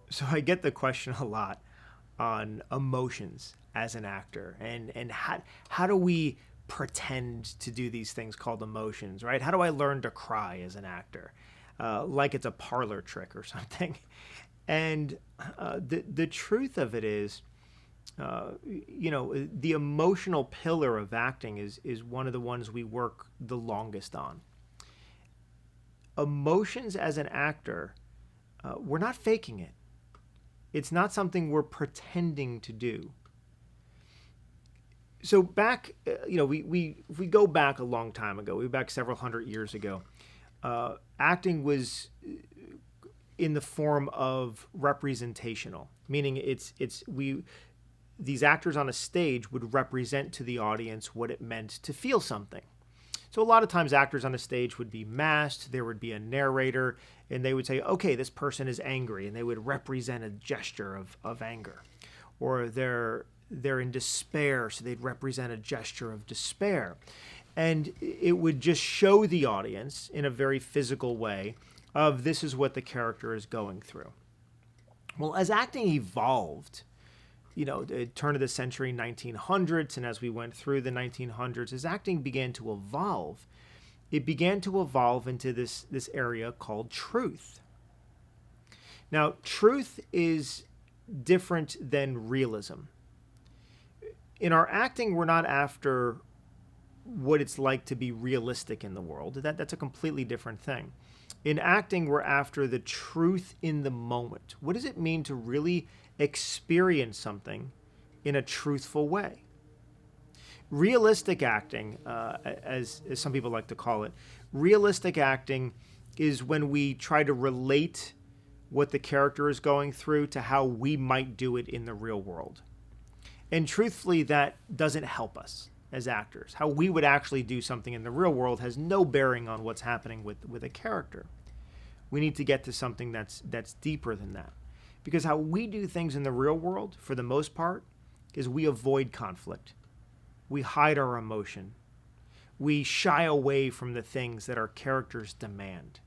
So I get the question a lot on emotions as an actor, and how do we pretend to do these things called emotions, right? How do I learn to cry as an actor, like it's a parlor trick or something? And the truth of it is, the emotional pillar of acting is one of the ones we work the longest on. Emotions as an actor, we're not faking it. It's not something we're pretending to do. So back, if we go back a long time ago, we back several hundred years ago, acting was in the form of representational, meaning these actors on a stage would represent to the audience what it meant to feel something. So a lot of times actors on a stage would be masked, there would be a narrator, and they would say, okay, this person is angry, and they would represent a gesture of anger. Or they're in despair, so they'd represent a gesture of despair. And it would just show the audience in a very physical way of this is what the character is going through. Well, as acting evolved, the turn of the century, 1900s, and as we went through the 1900s, as acting began to evolve, it began to evolve into this area called truth. Now, truth is different than realism. In our acting, we're not after what it's like to be realistic in the world. That's a completely different thing. In acting, we're after the truth in the moment. What does it mean to really experience something in a truthful way? Realistic acting, as some people like to call it, realistic acting is when we try to relate what the character is going through to how we might do it in the real world. And truthfully, that doesn't help us as actors. How we would actually do something in the real world has no bearing on what's happening with a character. We need to get to something that's deeper than that. Because how we do things in the real world, for the most part, is we avoid conflict. We hide our emotion. We shy away from the things that our characters demand.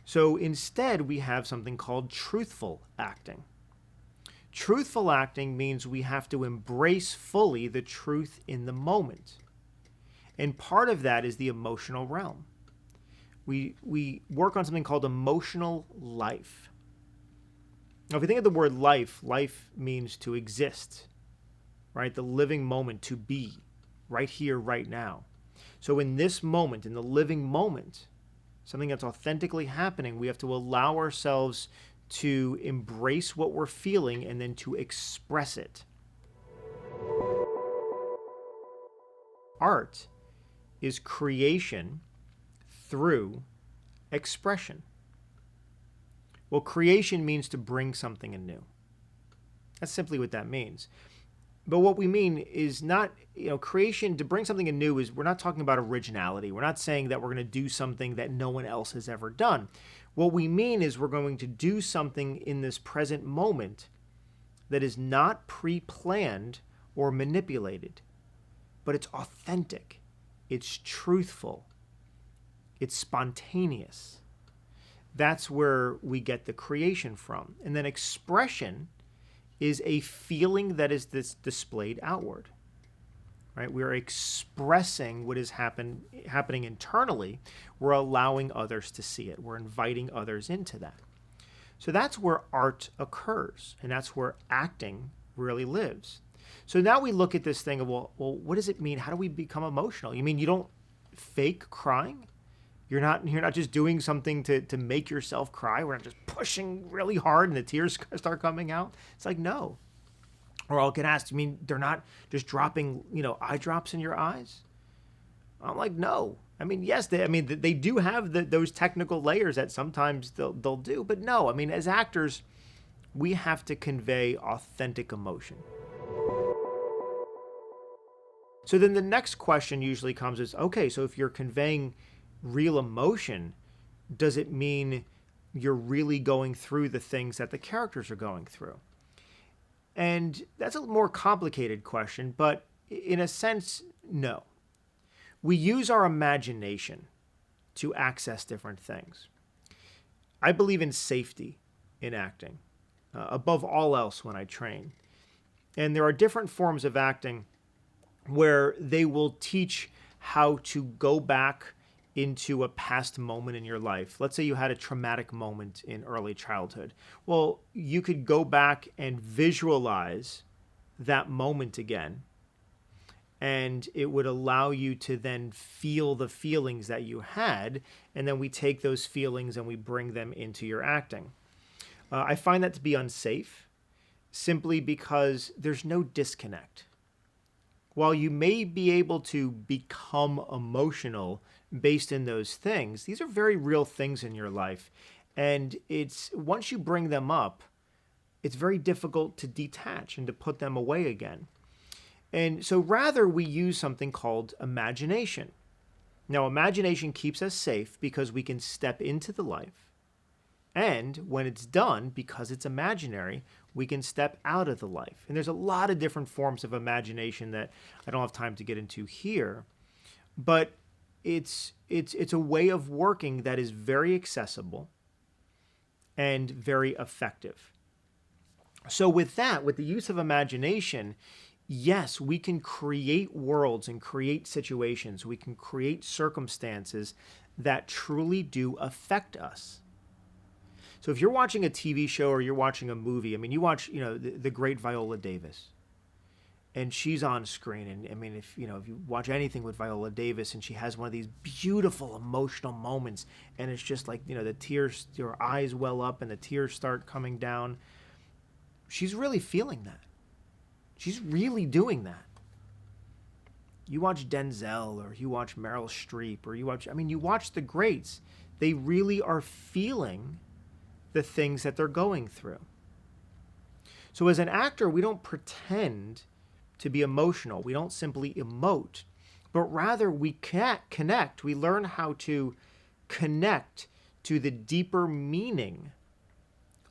So instead, we have something called truthful acting. Truthful acting means we have to embrace fully the truth in the moment. And part of that is the emotional realm. We work on something called emotional life. Now, if you think of the word life, life means to exist, right? The living moment, to be, right here, right now. So in this moment, in the living moment, something that's authentically happening, we have to allow ourselves to embrace what we're feeling and then to express it. Art is creation through expression. Well, creation means to bring something anew. That's simply what that means. But what we mean is not, creation, to bring something anew, is we're not talking about originality. We're not saying that we're going to do something that no one else has ever done. What we mean is we're going to do something in this present moment that is not pre-planned or manipulated, but it's authentic, it's truthful, it's spontaneous. That's where we get the creation from. And then expression is a feeling that is displayed outward. Right? We're expressing what is happening internally. We're allowing others to see it. We're inviting others into that. So that's where art occurs, and that's where acting really lives. So now we look at this thing of, well, what does it mean? How do we become emotional? You mean you don't fake crying? You're not just doing something to make yourself cry. We're not just pushing really hard and the tears start coming out. It's like, no. Or I'll get asked, you mean they're not just dropping, eye drops in your eyes? I'm like, no. I mean, yes, they do have those technical layers that sometimes they'll do, but no. I mean, as actors, we have to convey authentic emotion. So then the next question usually comes is, okay, so if you're conveying real emotion, does it mean you're really going through the things that the characters are going through? And that's a more complicated question, but in a sense, no. We use our imagination to access different things. I believe in safety. in acting, above all else when I train. And there are different forms of acting where they will teach how to go back into a past moment in your life. Let's say you had a traumatic moment in early childhood. Well, you could go back and visualize that moment again, and it would allow you to then feel the feelings that you had, and then we take those feelings and we bring them into your acting. I find that to be unsafe, simply because there's no disconnect. While you may be able to become emotional based in those things, these are very real things in your life. And it's once you bring them up, it's very difficult to detach and to put them away again. And so rather we use something called imagination. Now, imagination keeps us safe because we can step into the life. And when it's done, because it's imaginary, we can step out of the life. And there's a lot of different forms of imagination that I don't have time to get into here. But it's a way of working that is very accessible and very effective. So with that, with the use of imagination, yes, we can create worlds and create situations. We can create circumstances that truly do affect us. So if you're watching a TV show or you're watching a movie, I mean, you watch, the great Viola Davis, and she's on screen. And I mean, if you watch anything with Viola Davis, and she has one of these beautiful emotional moments, and it's just like, the tears, your eyes well up and the tears start coming down. She's really feeling that. She's really doing that. You watch Denzel, or you watch Meryl Streep, or you watch the greats. They really are feeling the things that they're going through. So as an actor, we don't pretend to be emotional. We don't simply emote, but rather we connect. We learn how to connect to the deeper meaning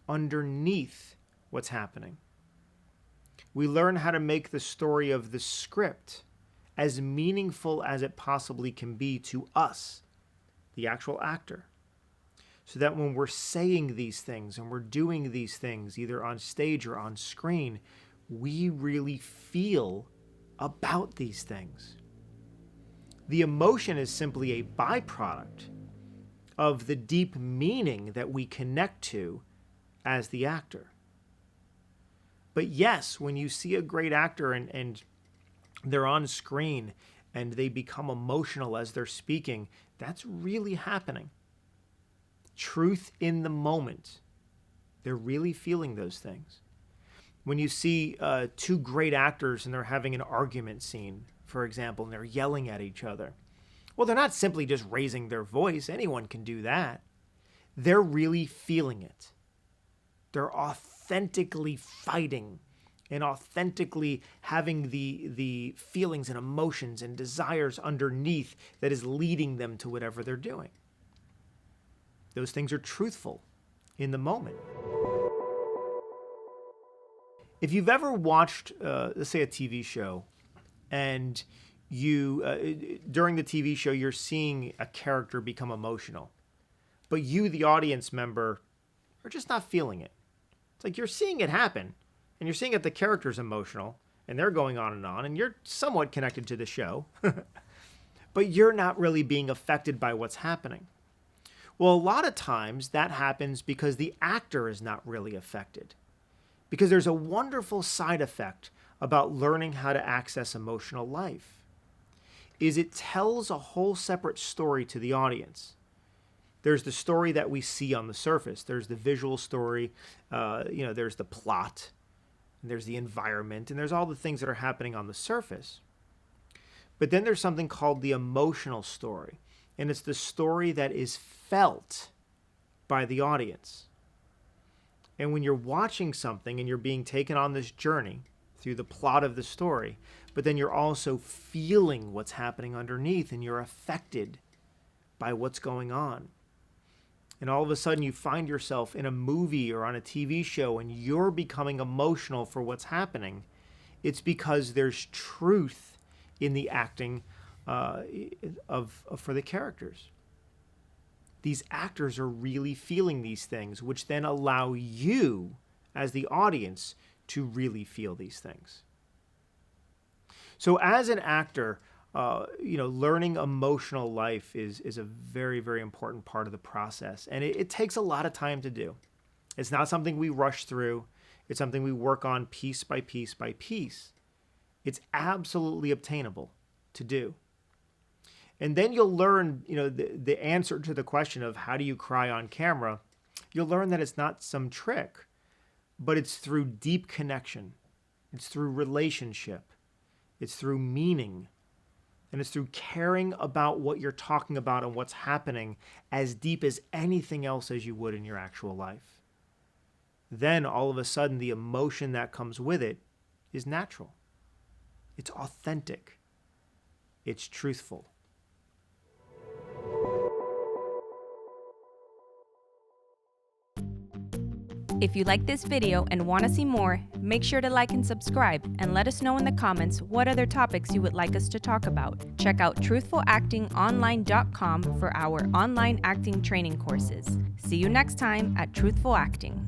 underneath what's happening. We learn how to make the story of the script as meaningful as it possibly can be to us, the actual actor. So that when we're saying these things and we're doing these things, either on stage or on screen, we really feel about these things. The emotion is simply a byproduct of the deep meaning that we connect to as the actor. But yes, when you see a great actor and they're on screen and they become emotional as they're speaking, that's really happening. Truth in the moment. They're really feeling those things. When you see two great actors and they're having an argument scene, for example, and they're yelling at each other, well, they're not simply just raising their voice. Anyone can do that. They're really feeling it. They're authentically fighting and authentically having the feelings and emotions and desires underneath that is leading them to whatever they're doing. Those things are truthful in the moment. If you've ever watched, let's say, a TV show, and you, during the TV show, you're seeing a character become emotional, but you, the audience member, are just not feeling it. It's like you're seeing it happen, and you're seeing that the character's emotional, and they're going on, and you're somewhat connected to the show, but you're not really being affected by what's happening. Well, a lot of times that happens because the actor is not really affected. Because there's a wonderful side effect about learning how to access emotional life, is it tells a whole separate story to the audience. There's the story that we see on the surface. There's the visual story, there's the plot, and there's the environment, and there's all the things that are happening on the surface. But then there's something called the emotional story. And it's the story that is felt by the audience. And when you're watching something and you're being taken on this journey through the plot of the story, but then you're also feeling what's happening underneath, and you're affected by what's going on. And all of a sudden you find yourself in a movie or on a TV show and you're becoming emotional for what's happening. It's because there's truth in the acting for the characters. these actors are really feeling these things, which then allow you as the audience to really feel these things. So as an actor, learning emotional life is a very, very important part of the process. And it takes a lot of time to do. It's not something we rush through. It's something we work on piece by piece by piece. It's absolutely obtainable to do. And then you'll learn, the answer to the question of how do you cry on camera. You'll learn that it's not some trick, but it's through deep connection. It's through relationship. It's through meaning. And it's through caring about what you're talking about and what's happening as deep as anything else as you would in your actual life. Then all of a sudden, the emotion that comes with it is natural. It's authentic. It's truthful. If you like this video and want to see more, make sure to like and subscribe and let us know in the comments what other topics you would like us to talk about. Check out truthfulactingonline.com for our online acting training courses. See you next time at Truthful Acting.